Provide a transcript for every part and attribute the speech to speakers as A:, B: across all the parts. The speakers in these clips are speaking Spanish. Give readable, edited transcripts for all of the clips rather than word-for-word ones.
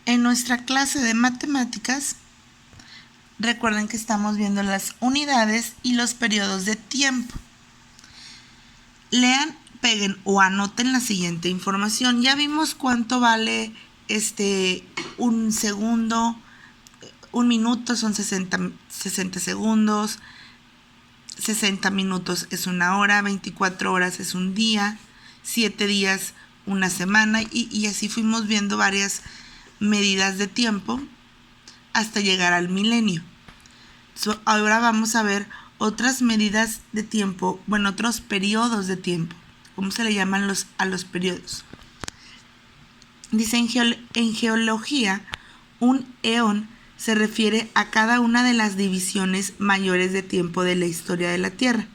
A: En nuestra clase de matemáticas, recuerden que estamos viendo las unidades y los periodos de tiempo. Lean, peguen o anoten la siguiente información. Ya vimos cuánto vale un segundo, un minuto son 60 segundos, 60 minutos es una hora, 24 horas es un día, 7 días una semana y así fuimos viendo varias medidas de tiempo hasta llegar al milenio. Ahora vamos a ver otras medidas de tiempo, otros periodos de tiempo. ¿Cómo se le llaman a los periodos? Dice en geología, un eón se refiere a cada una de las divisiones mayores de tiempo de la historia de la Tierra.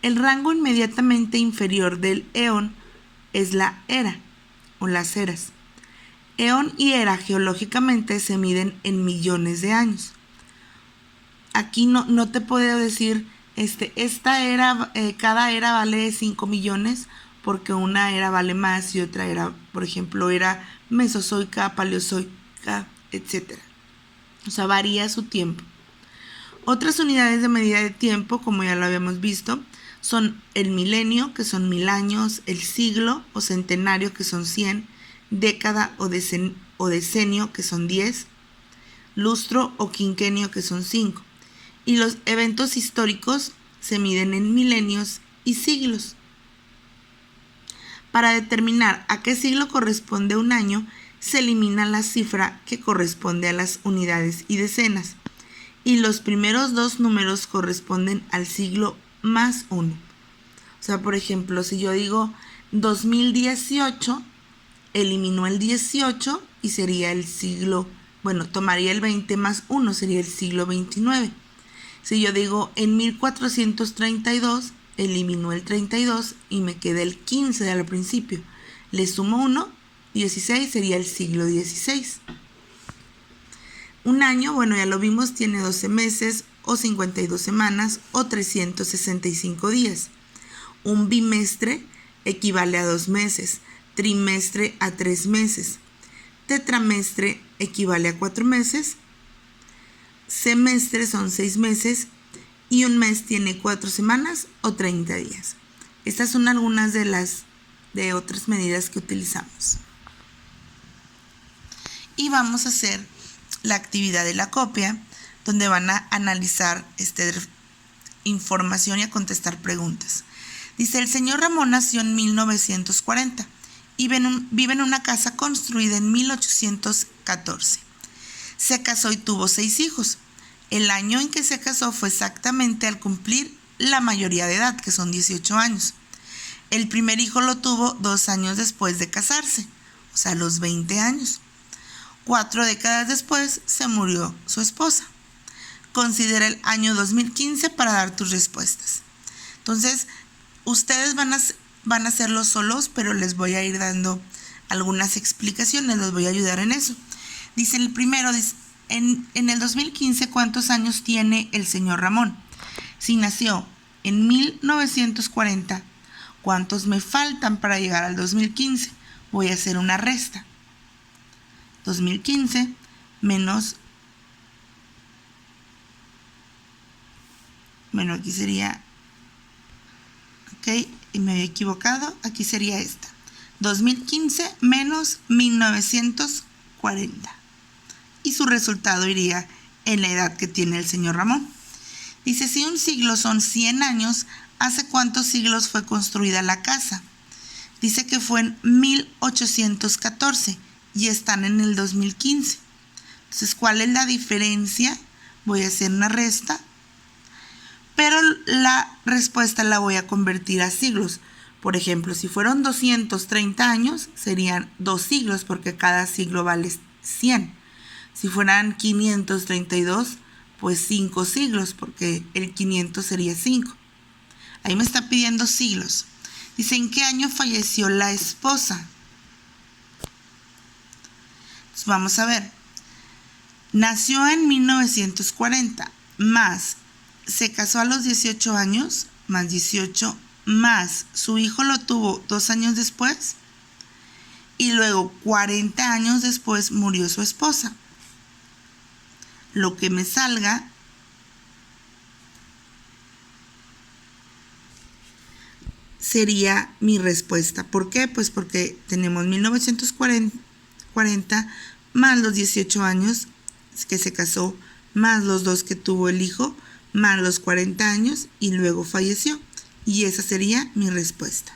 A: El rango inmediatamente inferior del eón es la era o las eras. Eón y era geológicamente se miden en millones de años. Aquí no te puedo decir, esta era, cada era vale 5 millones, porque una era vale más y otra era, por ejemplo, era mesozoica, paleozoica, etc. O sea, varía su tiempo. Otras unidades de medida de tiempo, como ya lo habíamos visto, son el milenio, que son 1000 años, el siglo o centenario, que son 100, década o decenio, que son 10, lustro o quinquenio, que son 5. Y los eventos históricos se miden en milenios y siglos. Para determinar a qué siglo corresponde un año, se elimina la cifra que corresponde a las unidades y decenas, y los primeros dos números corresponden al siglo más 1. O sea, por ejemplo, si yo digo 2018, elimino el 18 y sería el siglo, tomaría el 20 más 1, sería el siglo 29. Si yo digo en 1432, elimino el 32 y me queda el 15 al principio. Le sumo 1, 16 sería el siglo 16. Un año, ya lo vimos, tiene 12 meses o 52 semanas o 365 días. Un bimestre equivale a 2 meses, trimestre a 3 meses, tetramestre equivale a 4 meses, semestre son 6 meses y un mes tiene 4 semanas o 30 días. Estas son algunas de otras medidas que utilizamos. Y vamos a hacer la actividad de la copia, donde van a analizar información y a contestar preguntas. Dice, el señor Ramón nació en 1940 y vive en una casa construida en 1814. Se casó y tuvo 6 hijos. El año en que se casó fue exactamente al cumplir la mayoría de edad, que son 18 años. El primer hijo lo tuvo 2 años después de casarse, o sea, a los 20 años. 4 décadas después se murió su esposa. Considera el año 2015 para dar tus respuestas. Entonces, ustedes van a hacerlo solos, pero les voy a ir dando algunas explicaciones, les voy a ayudar en eso. Dice el primero, dice, en el 2015, ¿cuántos años tiene el señor Ramón? Si nació en 1940, ¿cuántos me faltan para llegar al 2015? Voy a hacer una resta. 2015 menos, aquí sería, ok, y me había equivocado, aquí sería esta. 2015 menos 1940. Y su resultado iría en la edad que tiene el señor Ramón. Dice, si un siglo son 100 años, ¿hace cuántos siglos fue construida la casa? Dice que fue en 1814 y están en el 2015. Entonces, ¿cuál es la diferencia? Voy a hacer una resta, pero la respuesta la voy a convertir a siglos. Por ejemplo, si fueron 230 años, serían 2 siglos, porque cada siglo vale 100. Si fueran 532, pues 5 siglos, porque el 500 sería 5. Ahí me está pidiendo siglos. Dice, ¿en qué año falleció la esposa? Entonces, vamos a ver. Nació en 1940, más se casó a los 18 años, más 18, más su hijo lo tuvo 2 años después, y luego 40 años después murió su esposa. Lo que me salga sería mi respuesta. ¿Por qué? Pues porque tenemos 1940 más los 18 años que se casó, más los 2 que tuvo el hijo, más los 40 años y luego falleció. Y esa sería mi respuesta.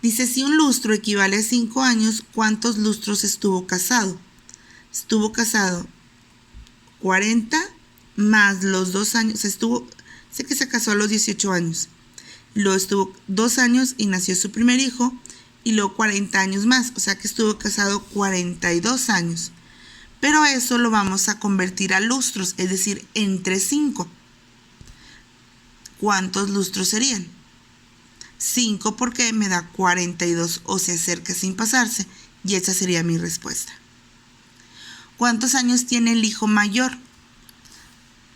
A: Dice, si un lustro equivale a 5 años, ¿cuántos lustros estuvo casado? Estuvo casado 40 más los 2 años. Sé que se casó a los 18 años. Luego estuvo 2 años y nació su primer hijo. Y luego 40 años más. O sea que estuvo casado 42 años. Pero eso lo vamos a convertir a lustros, es decir, entre 5. ¿Cuántos lustros serían? 5 porque me da 42 o se acerca sin pasarse. Y esa sería mi respuesta. ¿Cuántos años tiene el hijo mayor?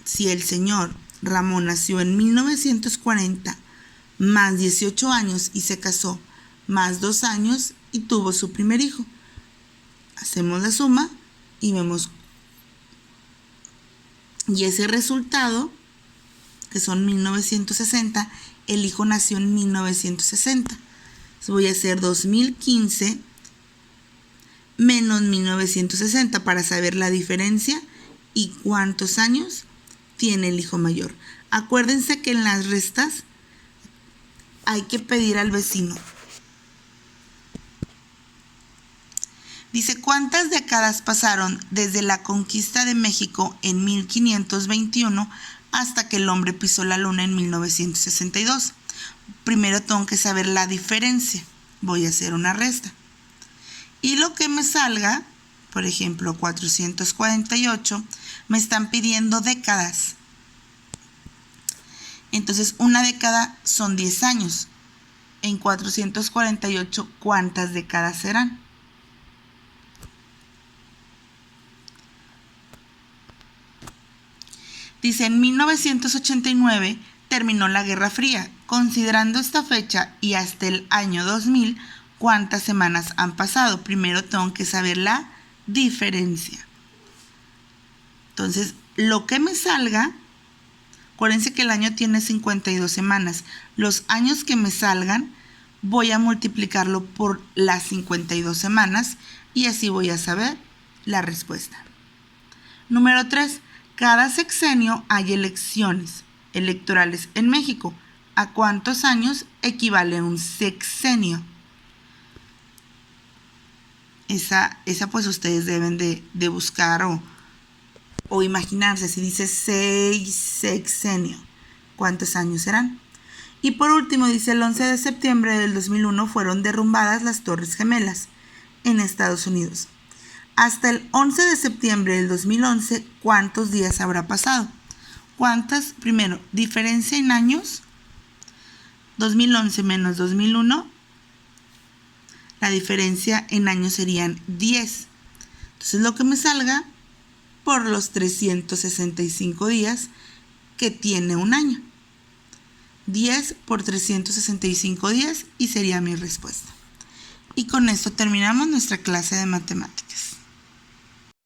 A: Si el señor Ramón nació en 1940 más 18 años y se casó más 2 años y tuvo su primer hijo. Hacemos la suma y vemos. Y ese resultado, que son 1960, el hijo nació en 1960. Entonces voy a hacer 2015 menos 1960 para saber la diferencia y cuántos años tiene el hijo mayor. Acuérdense que en las restas hay que pedir al vecino. Dice, ¿cuántas décadas pasaron desde la conquista de México en 1521 hasta que el hombre pisó la luna en 1962? Primero tengo que saber la diferencia. Voy a hacer una resta. Y lo que me salga, por ejemplo, 448, me están pidiendo décadas. Entonces, una década son 10 años. En 448, ¿cuántas décadas serán? Dice, en 1989 terminó la Guerra Fría. Considerando esta fecha y hasta el año 2000, ¿cuántas semanas han pasado? Primero tengo que saber la diferencia. Entonces, lo que me salga, acuérdense que el año tiene 52 semanas. Los años que me salgan, voy a multiplicarlo por las 52 semanas y así voy a saber la respuesta. Número 3. Cada sexenio hay elecciones electorales en México. ¿A cuántos años equivale un sexenio? Esa pues ustedes deben de buscar o imaginarse. Si dice 6 sexenio, ¿cuántos años serán? Y por último dice, el 11 de septiembre del 2001 fueron derrumbadas las Torres Gemelas en Estados Unidos. Hasta el 11 de septiembre del 2011, ¿cuántos días habrá pasado? ¿Cuántas? Primero, diferencia en años. 2011 menos 2001. La diferencia en años serían 10. Entonces lo que me salga por los 365 días que tiene un año. 10 por 365 días y sería mi respuesta. Y con esto terminamos nuestra clase de matemáticas.